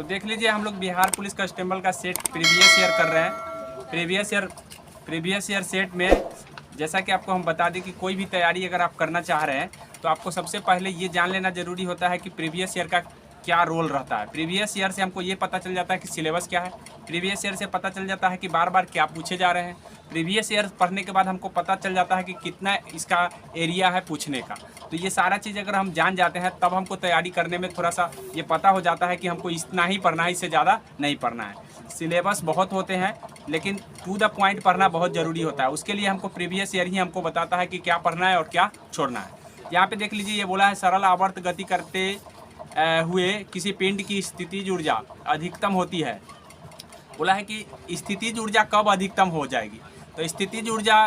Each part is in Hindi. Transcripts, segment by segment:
तो देख लीजिए हम लोग बिहार पुलिस कांस्टेबल का सेट प्रीवियस ईयर कर रहे हैं। प्रीवियस ईयर सेट में जैसा कि आपको हम बता दें कि कोई भी तैयारी अगर आप करना चाह रहे हैं तो आपको सबसे पहले ये जान लेना ज़रूरी होता है कि प्रीवियस ईयर का क्या रोल रहता है। प्रीवियस ईयर से हमको ये पता चल जाता है कि सिलेबस क्या है। प्रीवियस ईयर से पता चल जाता है कि बार बार क्या पूछे जा रहे हैं। प्रीवियस ईयर पढ़ने के बाद हमको पता चल जाता है कि कितना इसका एरिया है पूछने का। तो ये सारा चीज़ अगर हम जान जाते हैं तब हमको तैयारी करने में थोड़ा सा ये पता हो जाता है कि हमको इतना ही पढ़ना है, इससे ज़्यादा नहीं पढ़ना है। सिलेबस बहुत होते हैं लेकिन टू द पॉइंट पढ़ना बहुत ज़रूरी होता है। उसके लिए हमको प्रीवियस ईयर ही हमको बताता है कि क्या पढ़ना है और क्या छोड़ना है। यहाँ पे देख लीजिए ये बोला है सरल आवर्त गति करते हुए किसी पिंड की स्थितिज ऊर्जा अधिकतम होती है। बोला है कि स्थितिज ऊर्जा कब अधिकतम हो जाएगी। तो स्थितिज ऊर्जा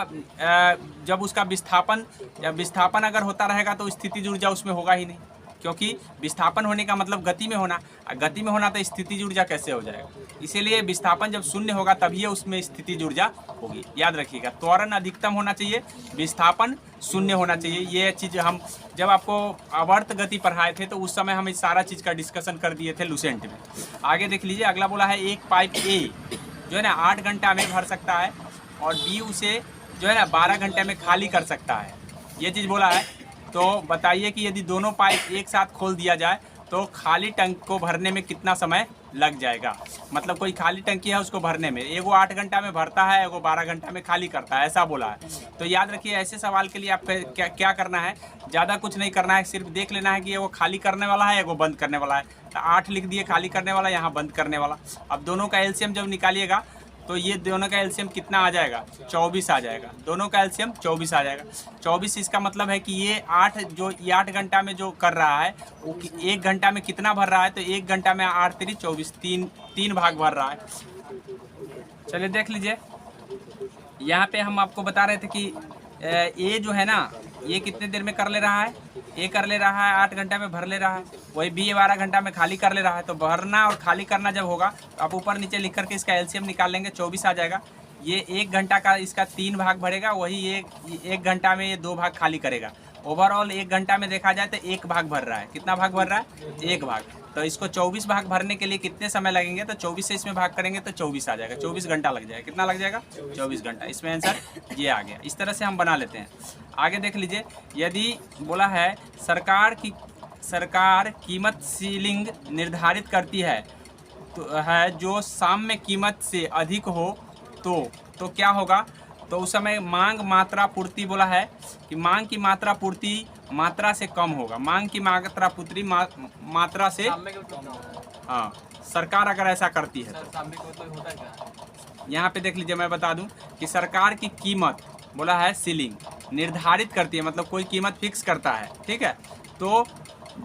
जब उसका विस्थापन अगर होता रहेगा तो स्थितिज ऊर्जा उसमें होगा ही नहीं, क्योंकि विस्थापन होने का मतलब गति में होना। गति में होना तो स्थितिज ऊर्जा कैसे हो जाएगा। इसीलिए विस्थापन जब शून्य होगा तभी उसमें स्थितिज ऊर्जा होगी। याद रखिएगा, त्वरण अधिकतम होना चाहिए, विस्थापन शून्य होना चाहिए। ये चीज़ हम जब आपको आवर्त गति पढ़ाए थे तो उस समय हम इस सारा चीज़ का डिस्कशन कर दिए थे लुसेंट में। आगे देख लीजिए, अगला बोला है एक पाइप ए जो है ना 8 घंटा में भर सकता है और बी उसे जो है ना 12 घंटे में खाली कर सकता है। ये चीज़ बोला है। तो बताइए कि यदि दोनों पाइप एक साथ खोल दिया जाए तो खाली टंकी को भरने में कितना समय लग जाएगा। मतलब कोई खाली टंकी है उसको भरने में, एगो 8 घंटा में भरता है, एगो 12 घंटा में खाली करता है, ऐसा बोला है। तो याद रखिए ऐसे सवाल के लिए आप क्या करना है, ज़्यादा कुछ नहीं करना है, सिर्फ देख लेना है कि एगो खाली करने वाला है, एगो बंद करने वाला है। तो 8 लिख दिए खाली करने वाला, यहाँ बंद करने वाला। अब दोनों का एलसीएम जब निकालिएगा तो ये दोनों का एलसीएम कितना आ जाएगा, 24 आ जाएगा। दोनों का एलसीएम 24 आ जाएगा। 24 इसका मतलब है कि ये 8 घंटा में जो कर रहा है वो 1 घंटा में कितना भर रहा है। तो 1 घंटा में 8 3 24, तीन भाग भर रहा है। चलिए देख लीजिए, यहाँ पे हम आपको बता रहे थे कि ए जो है ना ये कितने देर में कर ले रहा है, ए कर ले रहा है 8 घंटा में भर ले रहा है, वही बी 12 घंटा में खाली कर ले रहा है। तो भरना और खाली करना जब होगा तो आप ऊपर नीचे लिख करके इसका एलसीएम निकाल लेंगे, 24 आ जाएगा। ये 1 घंटा का इसका 3 भाग भरेगा, वही एक घंटा में ये 2 भाग खाली करेगा। ओवरऑल 1 घंटा में देखा जाए तो 1 भाग भर रहा है। कितना भाग भर रहा है, 1 भाग। तो इसको 24 भाग भरने के लिए कितने समय लगेंगे, तो 24 से इसमें भाग करेंगे तो 24 आ जाएगा। 24 घंटा लग जाएगा। कितना लग जाएगा, 24 घंटा। इसमें आंसर ये आ गया। इस तरह से हम बना लेते हैं। आगे देख लीजिए, यदि बोला है सरकार कीमत सीलिंग निर्धारित करती है तो जो साम्य कीमत से अधिक हो तो क्या होगा। तो उस समय मांग मात्रा पूर्ति बोला है कि मांग की मात्रा पूर्ति मात्रा से कम होगा। मांग की मात्रा पूर्ति मात्रा से, हाँ, सरकार अगर ऐसा करती है तो यहाँ पे देख लीजिए, मैं बता दूं कि सरकार की कीमत बोला है सीलिंग निर्धारित करती है, मतलब कोई कीमत फिक्स करता है, ठीक है। तो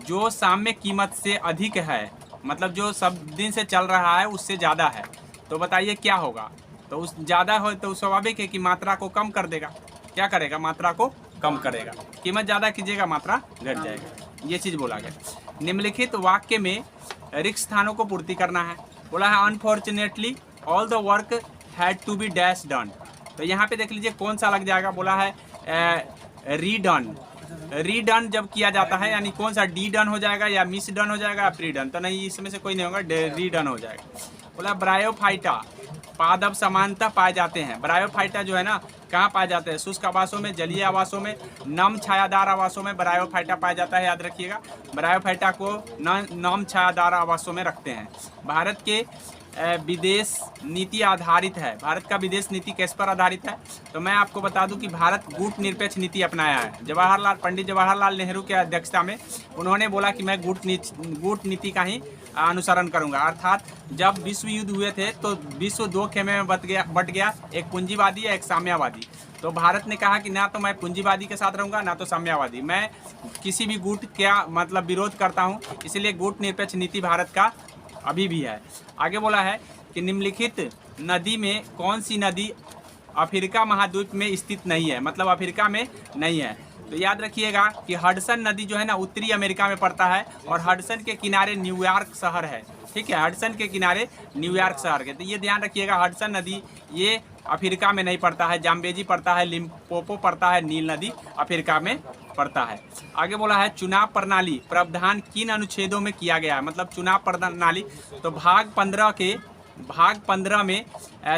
जो साम्य कीमत से अधिक है, मतलब जो सब दिन से चल रहा है उससे ज़्यादा है, तो बताइए क्या होगा। तो उस ज़्यादा हो तो स्वाभाविक है कि मात्रा को कम कर देगा। क्या करेगा, मात्रा को कम करेगा। कीमत ज़्यादा कीजिएगा, मात्रा घट जाएगा। ये चीज़ बोला गया। निम्नलिखित वाक्य में रिक्त स्थानों को पूर्ति करना है। बोला है unfortunately all the work had to be dash done. तो यहाँ पे देख लीजिए कौन सा लग जाएगा। बोला है रीडन जब किया जाता है, यानी कौन सा, डी डन हो जाएगा या मिस डन हो जाएगा या प्री डन। तो नहीं, इसमें से कोई नहीं होगा, रीडन हो जाएगा। बोला ब्रायोफाइटा पादप समानता पाए जाते हैं। ब्रायोफाइटा जो है ना कहाँ पाए जाते हैं, शुष्क आवासों में, जलीय आवासों में, नम छायादार आवासों में ब्रायोफाइटा पाया जाता है। याद रखिएगा, ब्रायोफाइटा को नम छायादार आवासों में रखते हैं। भारत के विदेश नीति आधारित है। भारत का विदेश नीति किस पर आधारित है, तो मैं आपको बता दूं कि भारत गुट निरपेक्ष नीति अपनाया है। पंडित जवाहरलाल नेहरू की अध्यक्षता में उन्होंने बोला कि मैं गुट नीति का ही अनुसरण करूंगा। अर्थात जब विश्व युद्ध हुए थे तो विश्व 2 खेमे में बट गया, एक पूंजीवादी एक साम्यवादी। तो भारत ने कहा कि ना तो मैं पूंजीवादी के साथ रहूंगा ना तो साम्यवादी, मैं किसी भी गुट का मतलब विरोध करता हूँ। इसलिए गुट निरपेक्ष नीति भारत का अभी भी है। आगे बोला है कि निम्नलिखित नदी में कौन सी नदी अफ्रीका महाद्वीप में स्थित नहीं है, मतलब अफ्रीका में नहीं है। तो याद रखिएगा कि हडसन नदी जो है ना उत्तरी अमेरिका में पड़ता है और हडसन के किनारे न्यूयॉर्क शहर है, ठीक है। हडसन के किनारे न्यूयॉर्क शहर के, तो ये ध्यान रखिएगा, हडसन नदी ये अफ्रीका में नहीं पड़ता है। जाम्बेजी पड़ता है, लिम्पोपो पड़ता है, नील नदी अफ्रीका में पड़ता है। आगे बोला है चुनाव प्रणाली प्रावधान किन अनुच्छेदों में किया गया है, मतलब चुनाव प्रणाली, तो भाग 15 में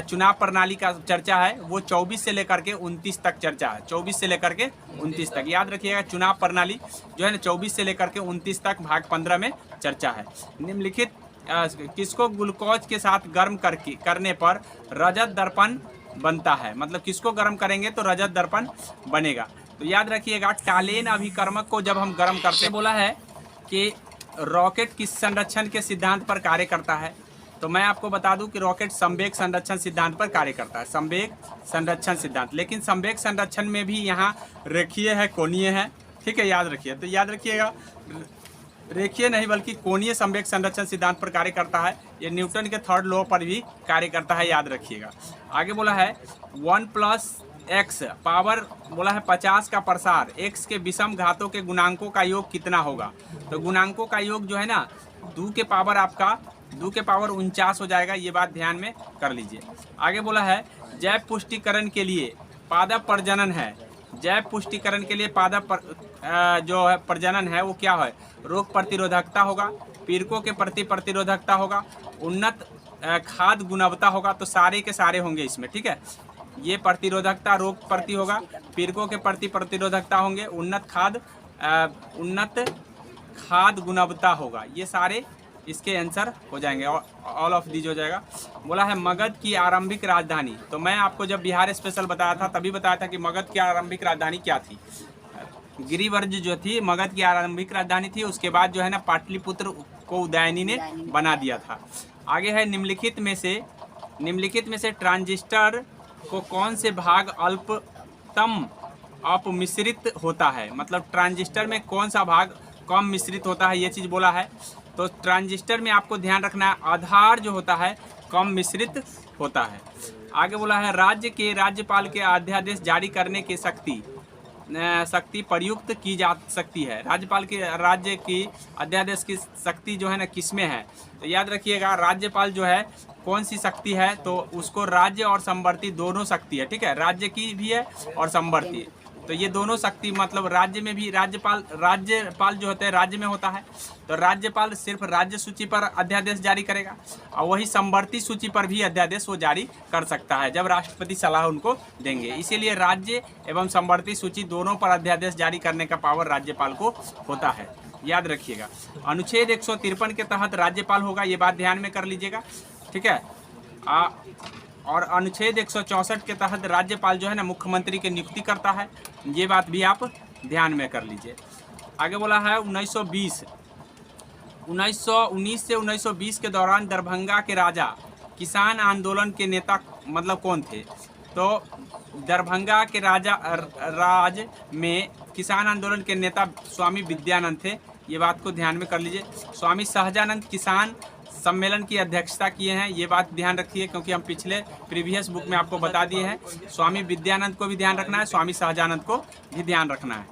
चुनाव प्रणाली का चर्चा है, वो 24 से लेकर के 29 तक चर्चा है, 24 से लेकर के 29 तक याद रखिएगा। चुनाव प्रणाली जो है ना 24 से लेकर के 29 तक भाग 15 में चर्चा है। निम्नलिखित किसको ग्लूकोज के साथ गर्म करने पर रजत दर्पण बनता है, मतलब किसको गर्म करेंगे तो रजत दर्पण बनेगा। तो याद रखिएगा टालेन अभिकर्मक को जब हम गर्म करते हैं, बोला है कि रॉकेट किस संरक्षण के सिद्धांत पर कार्य करता है, तो मैं आपको बता दूं कि रॉकेट संवेग संरक्षण सिद्धांत पर कार्य करता है, संवेग संरक्षण सिद्धांत। लेकिन संवेग संरक्षण में भी यहाँ रेखीय है, कोणीय है, ठीक है, याद रखिए। तो याद रखिएगा रेखीय नहीं बल्कि कोणीय संवेग संरक्षण सिद्धांत पर कार्य करता है। ये न्यूटन के थर्ड लॉ पर भी कार्य करता है, याद रखिएगा। आगे बोला है 1+x पावर बोला है 50 का प्रसार x के विषम घातों के गुणांकों का योग कितना होगा, तो गुणांकों का योग जो है ना 2 के पावर 49 हो जाएगा, ये बात ध्यान में कर लीजिए। आगे बोला है जैव पुष्टिकरण के लिए पादप प्रजनन है, जैव पुष्टिकरण के लिए पादप जो है प्रजनन है वो क्या है, रोग प्रतिरोधकता होगा, पीड़कों के प्रति प्रतिरोधकता होगा, उन्नत खाद्य गुणवत्ता होगा, तो सारे के सारे होंगे इसमें, ठीक है। ये प्रतिरोधकता रोग प्रति होगा, पीड़कों के प्रति प्रतिरोधकता होंगे, उन्नत खाद्य गुणवत्ता होगा, ये सारे इसके आंसर हो जाएंगे, ऑल ऑफ दीज हो जाएगा। बोला है मगध की आरंभिक राजधानी, तो मैं आपको जब बिहार स्पेशल बताया था तभी बताया था कि मगध की आरंभिक राजधानी क्या थी, गिरिवर्ज जो थी मगध की आरंभिक राजधानी थी। उसके बाद जो है ना पाटलिपुत्र को उदयनी ने बना दिया था। आगे है निम्नलिखित में से ट्रांजिस्टर को कौन से भाग अल्पतम अपमिश्रित होता है, मतलब ट्रांजिस्टर में कौन सा भाग कम मिश्रित होता है, ये चीज़ बोला है। तो ट्रांजिस्टर में आपको ध्यान रखना है आधार जो होता है कम मिश्रित होता है। आगे बोला है राज्यपाल के अध्यादेश जारी करने की शक्ति प्रयुक्त की जा सकती है, राज्यपाल की राज्य की अध्यादेश की शक्ति जो है ना किसमें है, तो याद रखिएगा राज्यपाल जो है कौन सी शक्ति है, तो उसको राज्य और संवर्ती दोनों शक्ति है, ठीक है, राज्य की भी है और संवर्ती, तो ये दोनों शक्ति मतलब राज्य में भी राज्यपाल जो होते हैं राज्य में होता है, तो राज्यपाल सिर्फ राज्य सूची पर अध्यादेश जारी करेगा और वही संवर्ती सूची पर भी अध्यादेश वो जारी कर सकता है जब राष्ट्रपति सलाह उनको देंगे। इसीलिए राज्य एवं संवर्ती सूची दोनों पर अध्यादेश जारी करने का पावर राज्यपाल को होता है, याद रखिएगा। अनुच्छेद 153 के तहत राज्यपाल होगा, ये बात ध्यान में कर लीजिएगा, ठीक है। और अनुच्छेद 164 के तहत राज्यपाल जो है ना मुख्यमंत्री की नियुक्ति करता है, ये बात भी आप ध्यान में कर लीजिए। आगे बोला है 1919 से 1920 के दौरान दरभंगा के राजा किसान आंदोलन के नेता मतलब कौन थे, तो दरभंगा के राज में किसान आंदोलन के नेता स्वामी विद्यानंद थे, ये बात को ध्यान में कर लीजिए। स्वामी सहजानंद किसान सम्मेलन की अध्यक्षता किए हैं, ये बात ध्यान रखिए क्योंकि हम पिछले प्रीवियस बुक में आपको बता दिए हैं। स्वामी विद्यानंद को भी ध्यान रखना है, स्वामी सहजानंद को भी ध्यान रखना है।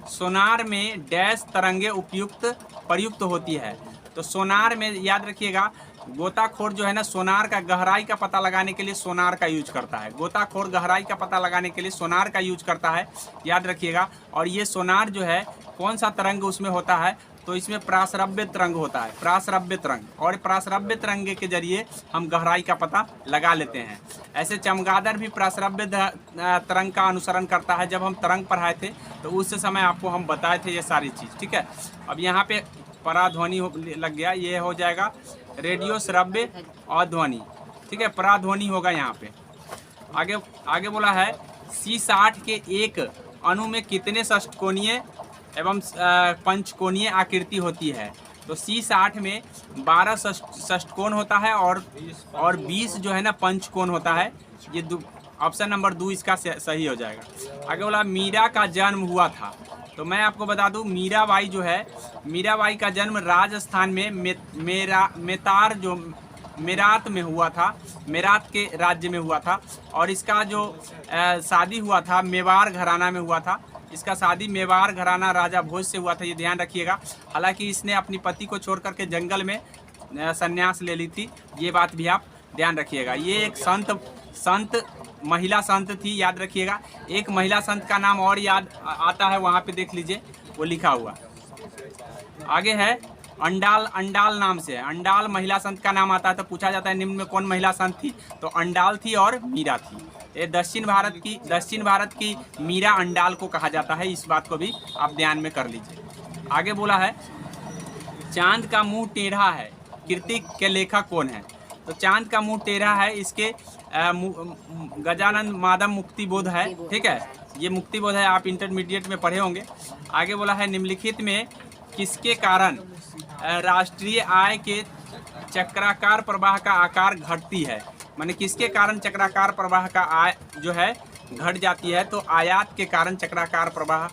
सोनार में डैश तरंगे प्रयुक्त होती है, तो सोनार में याद रखिएगा गोताखोर जो है ना सोनार का गहराई का पता लगाने के लिए सोनार का यूज करता है, गोताखोर गहराई का पता लगाने के लिए सोनार का यूज करता है, याद रखिएगा। और ये सोनार जो है कौन सा तरंग उसमें होता है, तो इसमें प्रासरव्य तरंग होता है, प्रासरव्य तरंग, और प्रासरव्य तरंग के जरिए हम गहराई का पता लगा लेते हैं। ऐसे चमगादड़ भी प्रासरव्य तरंग का अनुसरण करता है। जब हम तरंग पढ़ाए थे तो उस समय आपको हम बताए थे ये सारी चीज़, ठीक है। अब यहाँ पे पराध्वनि लग गया, ये हो जाएगा रेडियो श्रव्य अध्वनि, ठीक है, पराध्वनि होगा यहाँ पे। आगे बोला है C60 के एक अणु में कितने षष्ठकोणीय एवं पंचकोणीय आकृति होती है, तो C60 में 12 षष्ठकोण होता है और 20 जो है ना पंचकोण होता है। ये ऑप्शन नंबर 2 इसका सही हो जाएगा। आगे बोला मीरा का जन्म हुआ था, तो मैं आपको बता दूं मीराबाई जो है, मीराबाई का जन्म राजस्थान में मेरात में हुआ था, मेरात के राज्य में हुआ था। और इसका जो शादी हुआ था मेवाड़ घराना में हुआ था, इसका शादी मेवाड़ घराना राजा भोज से हुआ था, ये ध्यान रखिएगा। हालांकि इसने अपनी पति को छोड़ करके जंगल में संन्यास ले ली थी, ये बात भी आप ध्यान रखिएगा। ये एक संत महिला संत थी, याद रखिएगा। एक महिला संत का नाम और याद आता है, वहाँ पे देख लीजिए वो लिखा हुआ। आगे है अंडाल, अंडाल नाम से, अंडाल महिला संत का नाम आता है। तो पूछा जाता है निम्न में कौन महिला संत थी, तो अंडाल थी और मीरा थी। ये दक्षिण भारत की मीरा अंडाल को कहा जाता है, इस बात को भी आप ध्यान में कर लीजिए। आगे बोला है चांद का मुंह टेढ़ा है, कृति के लेखक कौन है, तो चांद का मुंह टेढ़ा है, इसके गजानन माधव मुक्तिबोध है, ठीक है, ये मुक्तिबोध है, आप इंटरमीडिएट में पढ़े होंगे। आगे बोला है निम्नलिखित में किसके कारण राष्ट्रीय आय के चक्राकार प्रवाह का आकार घटती है, माने किसके कारण चक्राकार प्रवाह का आय जो है घट जाती है, तो आयात के कारण चक्राकार प्रवाह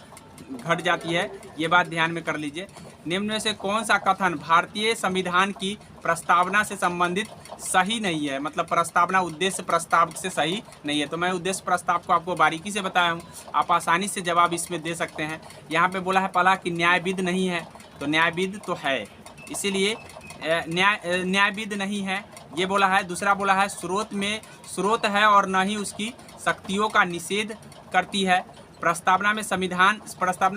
घट जाती है, ये बात ध्यान में कर लीजिए। निम्न में से कौन सा कथन भारतीय संविधान की प्रस्तावना से संबंधित सही नहीं है, मतलब प्रस्तावना उद्देश्य प्रस्ताव से सही नहीं है। तो मैं उद्देश्य प्रस्ताव को आपको बारीकी से बताया हूँ, आप आसानी से जवाब इसमें दे सकते हैं। यहाँ पे बोला है पहला कि न्यायविद नहीं है, तो न्यायविद तो है, इसीलिए न्यायविद नहीं है, ये बोला है। दूसरा बोला है स्रोत है और न ही उसकी शक्तियों का निषेध करती है। प्रस्तावना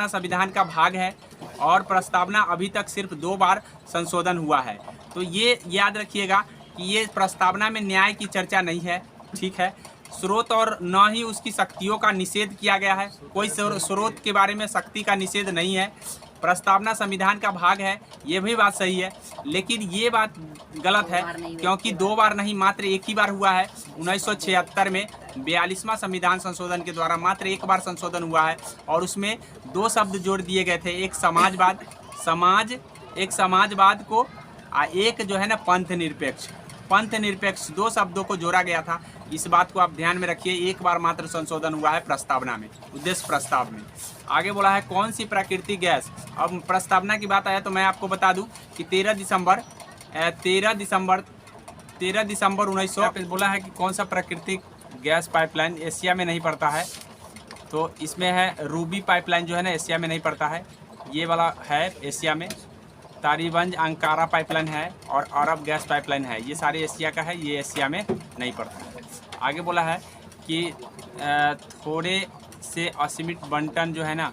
संविधान का भाग है और प्रस्तावना अभी तक सिर्फ 2 बार संशोधन हुआ है। तो ये याद रखिएगा कि ये प्रस्तावना में न्याय की चर्चा नहीं है, ठीक है। स्रोत और न ही उसकी शक्तियों का निषेध किया गया है, कोई स्रोत के बारे में शक्ति का निषेध नहीं है। प्रस्तावना संविधान का भाग है, ये भी बात सही है, लेकिन ये बात गलत है क्योंकि 2 बार नहीं मात्र एक ही बार हुआ है। 1976 में 42वां संविधान संशोधन के द्वारा मात्र 1 बार संशोधन हुआ है और उसमें 2 शब्द जोड़ दिए गए थे, एक समाजवाद को एक जो है ना पंथ निरपेक्ष 2 शब्दों को जोड़ा गया था। इस बात को आप ध्यान में रखिए, 1 बार मात्र संशोधन हुआ है प्रस्तावना में, उद्देश्य प्रस्ताव में। आगे बोला है कौन सी प्राकृतिक गैस, अब प्रस्तावना की बात आया तो मैं आपको बता दूं कि 13 दिसंबर 1900 बोला है कि कौन सा प्राकृतिक गैस पाइपलाइन एशिया में नहीं पड़ता है, तो इसमें है रूबी पाइपलाइन जो है ना एशिया में नहीं पड़ता है, ये वाला है एशिया में। तारीबंज अंकारा पाइपलाइन है और अरब गैस पाइपलाइन है, ये सारे एशिया का है, ये एशिया में नहीं पड़ता है। आगे बोला है कि थोड़े से असीमित बंटन जो है ना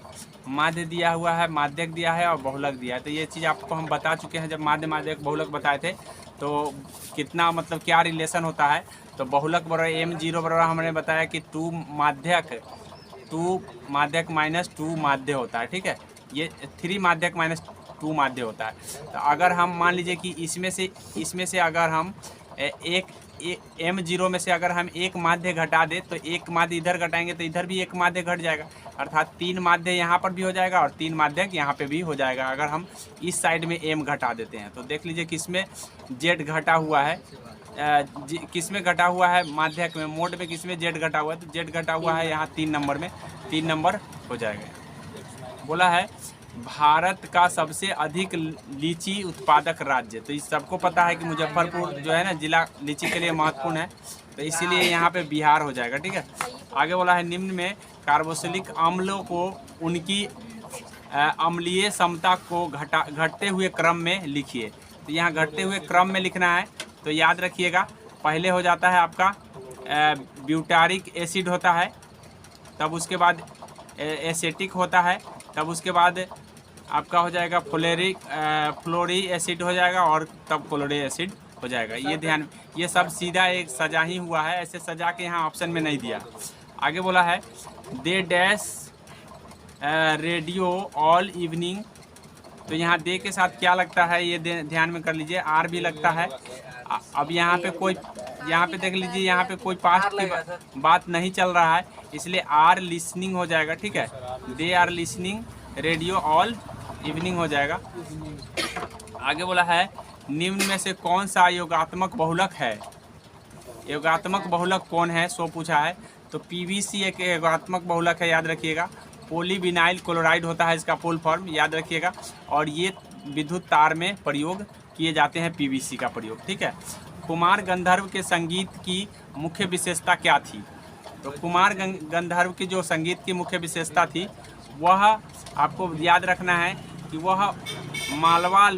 माध्य दिया हुआ है, माध्यक दिया है और बहुलक दिया है। तो ये चीज़ आपको हम बता चुके हैं, जब माध्य माध्यक बहुलक बताए थे तो कितना मतलब क्या रिलेशन होता है। तो बहुलक बराबर m0 बराबर हमने बताया कि 2 माध्यक माइनस 2 माध्य होता है, ठीक है, ये 3 माध्यक माइनस 2 माध्य होता है। तो अगर हम मान लीजिए कि इसमें से अगर हम m0 में से अगर हम 1 माध्य घटा दे तो 1 माध्य इधर घटाएंगे तो इधर भी 1 माध्य घट जाएगा, अर्थात 3 माध्य यहाँ पर भी हो जाएगा और 3 माध्य यहाँ पे भी हो जाएगा अगर हम इस साइड में m घटा देते हैं। तो देख लीजिए किसमें z घटा हुआ है, किसमें घटा हुआ है माध्यक में, मोड में किसमें z घटा हुआ है, तो z घटा हुआ है यहाँ 3 नंबर में, 3 नंबर हो जाएगा। बोला है भारत का सबसे अधिक लीची उत्पादक राज्य, तो इस सबको पता है कि मुजफ्फरपुर जो है ना जिला लीची के लिए महत्वपूर्ण है, तो इसीलिए यहाँ पे बिहार हो जाएगा, ठीक है। आगे बोला है निम्न में कार्बोक्सिलिक अम्लों को उनकी अम्लीय क्षमता को घटते हुए क्रम में लिखिए। तो यहाँ घटते हुए क्रम में लिखना है, तो याद रखिएगा पहले हो जाता है आपका ब्यूटारिक एसिड होता है, तब उसके बाद एसेटिक होता है, तब उसके बाद आपका हो जाएगा फ्लोरी एसिड हो जाएगा और तब क्लोरी एसिड हो जाएगा। ये ध्यान, ये सब सीधा एक सजा ही हुआ है, ऐसे सजा के यहाँ ऑप्शन में नहीं दिया। आगे बोला है they dash radio all evening, तो यहाँ दे के साथ क्या लगता है ये ध्यान में कर लीजिए, आर भी लगता है। अब यहाँ पे देख लीजिए, यहाँ पे कोई पास्ट की बात नहीं चल रहा है, इसलिए आर लिसनिंग हो जाएगा, ठीक है, they are listening radio all evening हो जाएगा। आगे बोला है निम्न में से कौन सा योगात्मक बहुलक है, योगात्मक बहुलक कौन है सो पूछा है, तो पीवीसी एक योगात्मक बहुलक है, याद रखिएगा। पॉलीविनाइल क्लोराइड होता है इसका फुल फॉर्म, याद रखिएगा, और ये विद्युत तार में प्रयोग किए जाते हैं पीवीसी का प्रयोग, ठीक है। कुमार गंधर्व के संगीत की मुख्य विशेषता क्या थी, तो कुमार गंधर्व की जो संगीत की मुख्य विशेषता थी वह आपको याद रखना है कि वह मालवा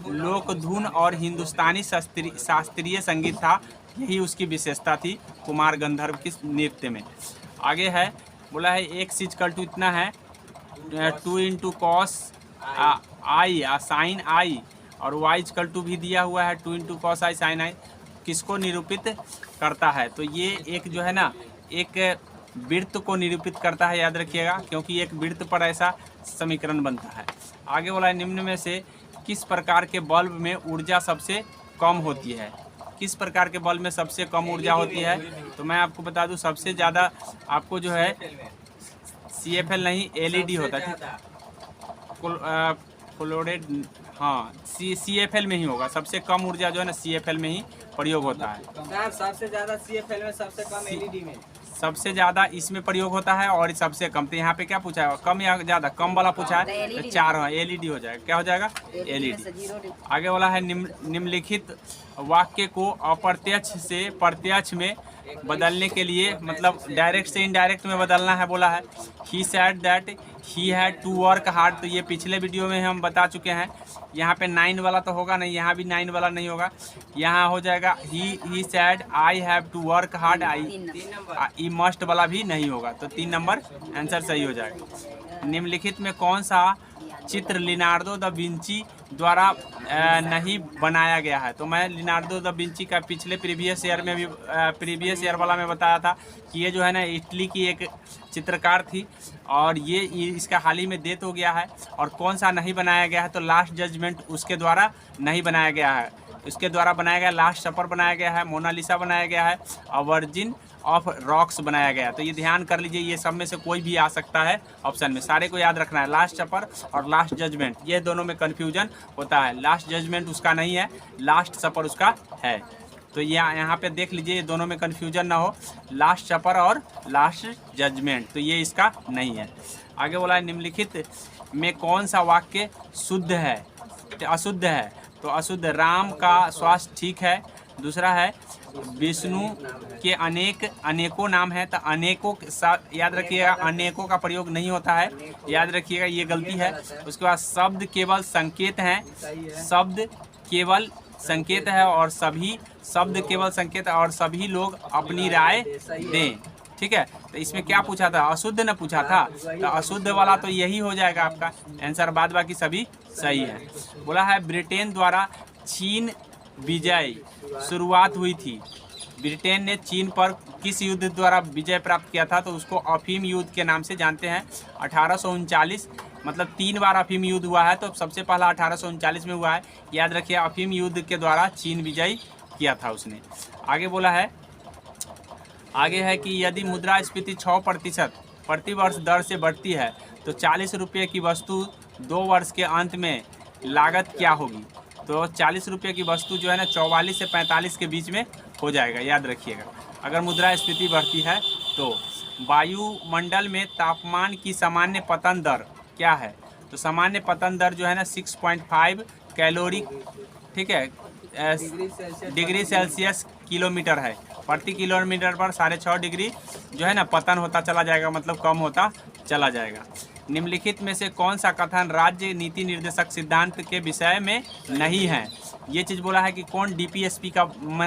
लोकधुन और हिंदुस्तानी शास्त्रीय संगीत था, यही उसकी विशेषता थी कुमार गंधर्व की नृत्य में। आगे है बोला है x = इतना है 2 × cos i साइन i, और y = भी दिया हुआ है 2 × cos i साइन i। किसको निरूपित करता है? तो ये एक जो है ना एक वृत्त को निरूपित करता है, याद रखिएगा, क्योंकि एक वृत्त पर ऐसा समीकरण बनता है। आगे बोला है निम्न में से किस प्रकार के बल्ब में ऊर्जा सबसे कम होती है? किस प्रकार के बल्ब में सबसे कम ऊर्जा होती है? तो मैं आपको बता दूं सबसे ज़्यादा आपको जो है CFL नहीं LED होता है, क्लोरेड, हाँ CFL में ही होगा। सबसे कम ऊर्जा जो है ना CFL में ही प्रयोग होता है। सबसे ज़्यादा CFL में, सबसे कम LED में। सबसे ज़्यादा इसमें प्रयोग होता है और सबसे कम। तो यहाँ पे क्या पूछा है? कम या ज़्यादा? कम वाला पूछा है तो 4 LED हो जाएगा। क्या हो जाएगा? LED। आगे वाला है निम्नलिखित वाक्य को अप्रत्यक्ष से प्रत्यक्ष में बदलने के लिए, मतलब डायरेक्ट से इनडायरेक्ट में बदलना है। बोला है he said that he had to work hard. तो ये पिछले वीडियो में हम बता चुके हैं। यहाँ पे 9 वाला तो होगा नहीं, यहाँ भी 9 वाला नहीं होगा। यहाँ हो जाएगा he said I have to work hard, I must वाला भी नहीं होगा। तो 3 नंबर आंसर सही हो जाएगा। निम्नलिखित में कौन सा चित्र लियोनार्डो दा विंची द्वारा नहीं बनाया गया है? तो मैं लियोनार्डो दा विंची का पिछले प्रीवियस ईयर वाला में बताया था कि ये जो है ना इटली की एक चित्रकार थी, और ये इसका हाल ही में डेथ हो गया है। और कौन सा नहीं बनाया गया है? तो लास्ट जजमेंट उसके द्वारा नहीं बनाया गया है। इसके द्वारा बनाया गया लास्ट सपर बनाया गया है, मोनालिसा बनाया गया है, और वर्जिन ऑफ रॉक्स बनाया गया। तो ये ध्यान कर लीजिए, ये सब में से कोई भी आ सकता है ऑप्शन में, सारे को याद रखना है। लास्ट सपर और लास्ट जजमेंट, ये दोनों में कन्फ्यूजन होता है। लास्ट जजमेंट उसका नहीं है, लास्ट सपर उसका है। तो यहाँ पे देख लीजिए, ये दोनों में कन्फ्यूजन ना हो, लास्ट सपर और लास्ट जजमेंट, तो ये इसका नहीं है। आगे बोला है निम्नलिखित में कौन सा वाक्य शुद्ध है, अशुद्ध है? तो अशुद्ध, राम का स्वास्थ्य ठीक है। दूसरा है विष्णु के अनेकों नाम है। तो अनेकों याद रखिएगा, अनेकों का प्रयोग नहीं होता है, याद रखिएगा, ये गलती है। उसके बाद शब्द केवल संकेत हैं, शब्द केवल संकेत है, और सभी शब्द केवल संकेत है, और सभी लोग अपनी राय दें। ठीक है, तो इसमें क्या पूछा था? अशुद्ध न पूछा था, तो अशुद्ध वाला तो यही हो जाएगा आपका आंसर। बाद बाकी सभी सही है। बोला है ब्रिटेन द्वारा चीन विजय शुरुआत हुई थी। ब्रिटेन ने चीन पर किस युद्ध द्वारा विजय प्राप्त किया था? तो उसको अफीम युद्ध के नाम से जानते हैं। 1839, मतलब 3 बार अफीम युद्ध हुआ है, तो सबसे पहला 1839 में हुआ है। याद रखिए, अफीम युद्ध के द्वारा चीन विजय किया था उसने। आगे बोला है, आगे है कि यदि मुद्रास्फीति 6% प्रतिवर्ष दर से बढ़ती है तो 40 रुपये की वस्तु 2 वर्ष के अंत में लागत क्या होगी? तो 40 रुपये की वस्तु जो है ना 44 से 45 के बीच में हो जाएगा, याद रखिएगा, अगर मुद्रास्फीति बढ़ती है तो। वायुमंडल में तापमान की सामान्य पतन दर क्या है? तो सामान्य पतन दर जो है ना 6.5 कैलोरी, ठीक है, डिग्री सेल्सियस किलोमीटर है। प्रति किलोमीटर पर 6.5 डिग्री जो है ना पतन होता चला जाएगा, मतलब कम होता चला जाएगा। निम्नलिखित में से कौन सा कथन राज्य नीति निर्देशक सिद्धांत के विषय में नहीं है? ये चीज़ बोला है कि कौन DPSP का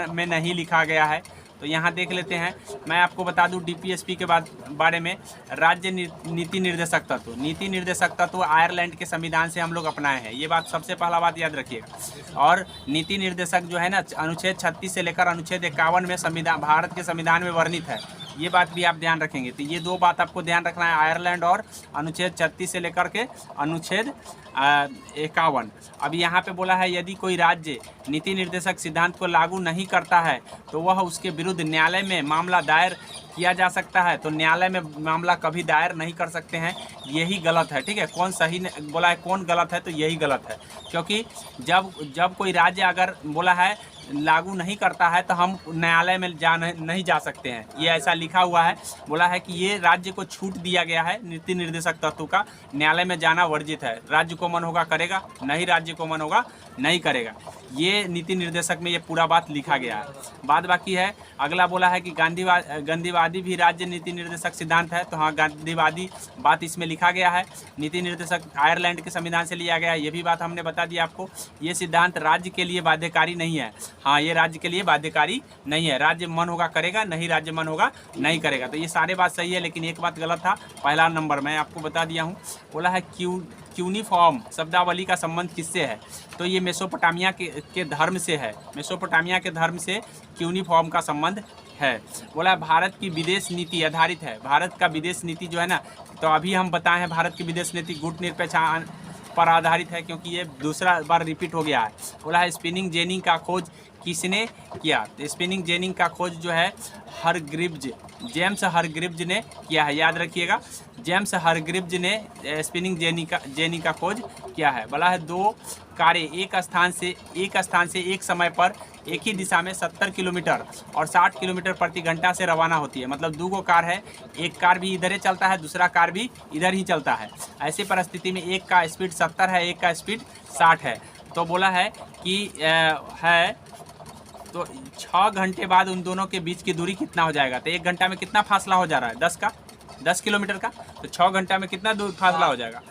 में नहीं लिखा गया है। तो यहाँ देख लेते हैं। मैं आपको बता दूं DPSP के बारे में, राज्य नीति निर्देशक तत्व, नीति निर्देशक तत्व आयरलैंड के संविधान से हम लोग अपनाए हैं। ये बात सबसे पहला बात याद रखिएगा। और नीति निर्देशक जो है ना अनुच्छेद 36 से लेकर अनुच्छेद 51 में संविधान, भारत के संविधान में वर्णित है। ये बात भी आप ध्यान रखेंगे। तो ये 2 बात आपको ध्यान रखना है, आयरलैंड और अनुच्छेद 36 से लेकर के अनुच्छेद 51। अब यहाँ पे बोला है यदि कोई राज्य नीति निर्देशक सिद्धांत को लागू नहीं करता है तो वह उसके विरुद्ध न्यायालय में मामला दायर किया जा सकता है। तो न्यायालय में मामला कभी दायर नहीं कर सकते हैं, यही गलत है। ठीक है, कौन सही बोला है, कौन गलत है? तो यही गलत है, क्योंकि जब कोई राज्य अगर बोला है लागू नहीं करता है तो हम न्यायालय में नहीं जा सकते हैं, ये ऐसा लिखा हुआ है। बोला है कि ये राज्य को छूट दिया गया है नीति निर्देशक तत्व का, न्यायालय में जाना वर्जित है। राज्य को मन होगा करेगा, नहीं राज्य को मन होगा नहीं करेगा। ये नीति निर्देशक में ये पूरा बात लिखा गया है। बाद बाकी है, अगला बोला है कि गांधीवाद गांधीवादी भी राज्य नीति निर्देशक सिद्धांत है, तो हाँ गांधीवादी बात इसमें लिखा गया है। नीति निर्देशक आयरलैंड के संविधान से लिया गया है, ये भी बात हमने बता दी आपको। ये सिद्धांत राज्य के लिए बाध्यकारी नहीं है, हाँ ये राज्य के लिए बाध्यकारी नहीं है। राज्य मन होगा करेगा, नहीं राज्य मन होगा नहीं करेगा। तो ये सारे बात सही है, लेकिन एक बात गलत था। पहला नंबर मैं आपको बता दिया हूँ, बोला है क्यूनिफॉर्म शब्दावली का संबंध किससे है, तो ये मेसोपोटामिया के धर्म से है। मेसोपोटामिया के धर्म से क्यूनिफॉर्म का संबंध है। बोला भारत की विदेश नीति आधारित है। भारत का विदेश नीति जो है ना, तो अभी हम बताए हैं भारत की विदेश नीति गुट निरपेक्ष पर आधारित है, क्योंकि ये दूसरा बार रिपीट हो गया है। बोला है स्पिनिंग जेनी का खोज किसने किया, तो स्पिनिंग जेनी का खोज जो है हरग्रीव्ज, जेम्स हरग्रीव्ज ने किया है, याद रखिएगा। जेम्स हरग्रीव्ज ने स्पिनिंग जेनी का खोज किया है। बोला है दो कारें एक स्थान से एक समय पर एक ही दिशा में 70 किलोमीटर और 60 किलोमीटर प्रति घंटा से रवाना होती है। मतलब दो गो कार है, एक कार भी इधर ही चलता है, दूसरा कार भी इधर ही चलता है। ऐसी परिस्थिति में एक का स्पीड 70 है, एक का स्पीड 60 है। तो बोला है कि तो 6 घंटे बाद उन दोनों के बीच की दूरी कितना हो जाएगा, तो 1 घंटा में कितना फासला हो जा रहा है 10 किलोमीटर का, तो 6 घंटा में कितना दूर फासला हो जाएगा,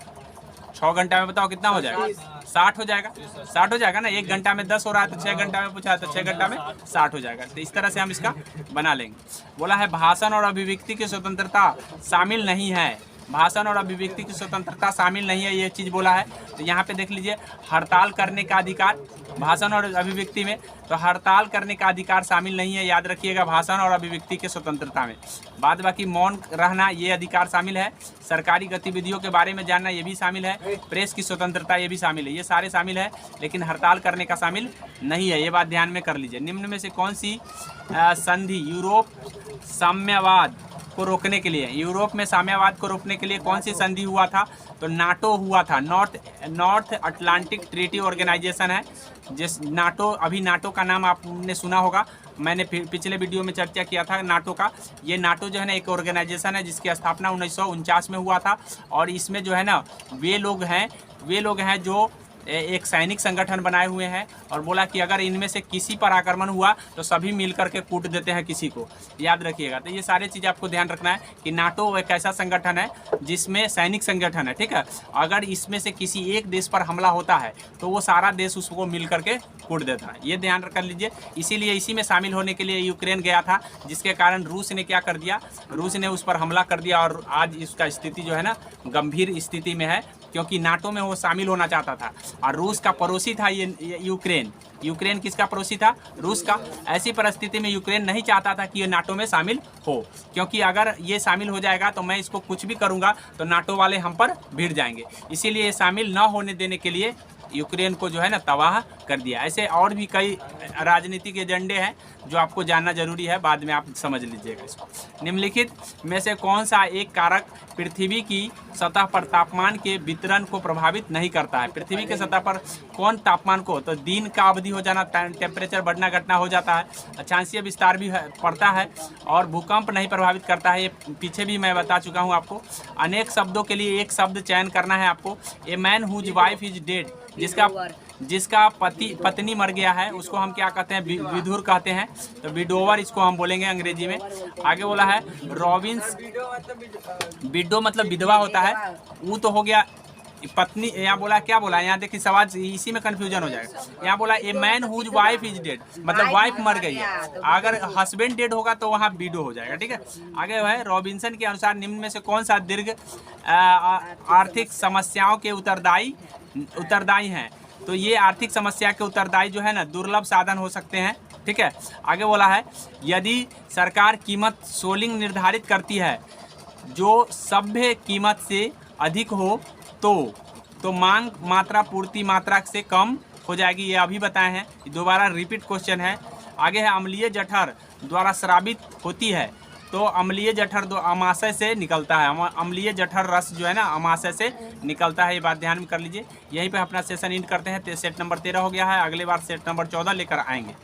6 घंटा में बताओ कितना हो जाएगा, 60 हो जाएगा, 60 हो जाएगा ना। 1 घंटा में 10 हो रहा है तो 6 घंटा में पूछा है तो 6 घंटा में 60 हो जाएगा। तो इस तरह से हम इसका बना लेंगे। बोला है भाषण और अभिव्यक्ति की स्वतंत्रता शामिल नहीं है, भाषण और अभिव्यक्ति की स्वतंत्रता शामिल नहीं है, ये चीज़ बोला है। तो यहाँ पे देख लीजिए हड़ताल करने का अधिकार भाषण और अभिव्यक्ति में, तो हड़ताल करने का अधिकार शामिल नहीं है, याद रखिएगा भाषण और अभिव्यक्ति के स्वतंत्रता में। बाद बाकी मौन रहना ये अधिकार शामिल है, सरकारी गतिविधियों के बारे में जानना ये भी शामिल है, प्रेस की स्वतंत्रता ये भी शामिल है, ये सारे शामिल है, लेकिन हड़ताल करने का शामिल नहीं है, ये बात ध्यान में कर लीजिए। निम्न में से कौन सी संधि यूरोप साम्यवाद को रोकने के लिए, यूरोप में साम्यवाद को रोकने के लिए कौन सी संधि हुआ था, तो नाटो हुआ था, नॉर्थ अटलांटिक ट्रीटी ऑर्गेनाइजेशन है जिस नाटो, अभी नाटो का नाम आपने सुना होगा, मैंने पिछले वीडियो में चर्चा किया था नाटो का। ये नाटो जो है ना एक ऑर्गेनाइजेशन है जिसकी स्थापना 1949 में हुआ था, और इसमें जो है ना वे लोग हैं जो एक सैनिक संगठन बनाए हुए हैं, और बोला कि अगर इनमें से किसी पर आक्रमण हुआ तो सभी मिल करके कूट देते हैं किसी को, याद रखिएगा। तो ये सारी चीज़ आपको ध्यान रखना है कि नाटो एक ऐसा संगठन है जिसमें सैनिक संगठन है, ठीक है। अगर इसमें से किसी एक देश पर हमला होता है तो वो सारा देश उसको मिल करके कूट देता है, ये ध्यान कर लीजिए। इसीलिए इसी में शामिल होने के लिए यूक्रेन गया था, जिसके कारण रूस ने क्या कर दिया, रूस ने उस पर हमला कर दिया, और आज इसका स्थिति जो है ना गंभीर स्थिति में है, क्योंकि नाटो में वो शामिल होना चाहता था, और रूस का पड़ोसी था ये यूक्रेन किसका पड़ोसी था, रूस का। ऐसी परिस्थिति में यूक्रेन नहीं चाहता था कि ये नाटो में शामिल हो, क्योंकि अगर ये शामिल हो जाएगा तो मैं इसको कुछ भी करूँगा तो नाटो वाले हम पर भिड़ जाएंगे। इसीलिए ये शामिल न होने देने के लिए यूक्रेन को जो है ना तबाह कर दिया। ऐसे और भी कई राजनीतिक एजेंडे हैं जो आपको जानना जरूरी है, बाद में आप समझ लीजिएगा इसको। निम्नलिखित में से कौन सा एक कारक पृथ्वी की सतह पर तापमान के वितरण को प्रभावित नहीं करता है, पृथ्वी के सतह पर कौन तापमान को, तो दिन का अवधि हो जाना, टेम्परेचर बढ़ना घटना हो जाता है, अक्षांशीय विस्तार भी पड़ता है, और भूकंप नहीं प्रभावित करता है, ये पीछे भी मैं बता चुका हूँ आपको। अनेक शब्दों के लिए एक शब्द चयन करना है आपको। A man whose wife is dead, जिसका पत्नी मर गया है उसको हम क्या कहते हैं, विधुर कहते हैं, तो विडोवर इसको हम बोलेंगे अंग्रेजी में। आगे बोला है रॉबिन्स, विडो मतलब विधवा होता है, वो तो हो गया पत्नी। यहाँ बोला क्या बोला, यहाँ देखिए सवाल इसी में कंफ्यूजन हो जाएगा। यहाँ बोला a man whose wife is dead, मतलब वाइफ मर गई है, अगर हस्बैंड डेड होगा तो वहाँ विडो हो जाएगा, ठीक है। आगे है रॉबिन्सन के अनुसार निम्न में से कौन सा दीर्घ आर्थिक समस्याओं के उत्तरदायी हैं, तो ये आर्थिक समस्या के उत्तरदायी जो है ना दुर्लभ साधन हो सकते हैं, ठीक है। आगे बोला है यदि सरकार कीमत सोलिंग निर्धारित करती है जो सभ्य कीमत से अधिक हो तो मांग मात्रा पूर्ति मात्रा से कम हो जाएगी, ये अभी बताए हैं, दोबारा रिपीट क्वेश्चन है। आगे है अम्लीय जठर द्वारा स्रावित होती है, तो अम्लीय जठर अमाशय से निकलता है, अम्लीय जठर रस जो है ना अमाशय से निकलता है, ये बात ध्यान में कर लीजिए। यहीं पे अपना सेशन एंड करते हैं। सेट नंबर 13 हो गया है, अगले बार सेट नंबर 14 लेकर आएंगे।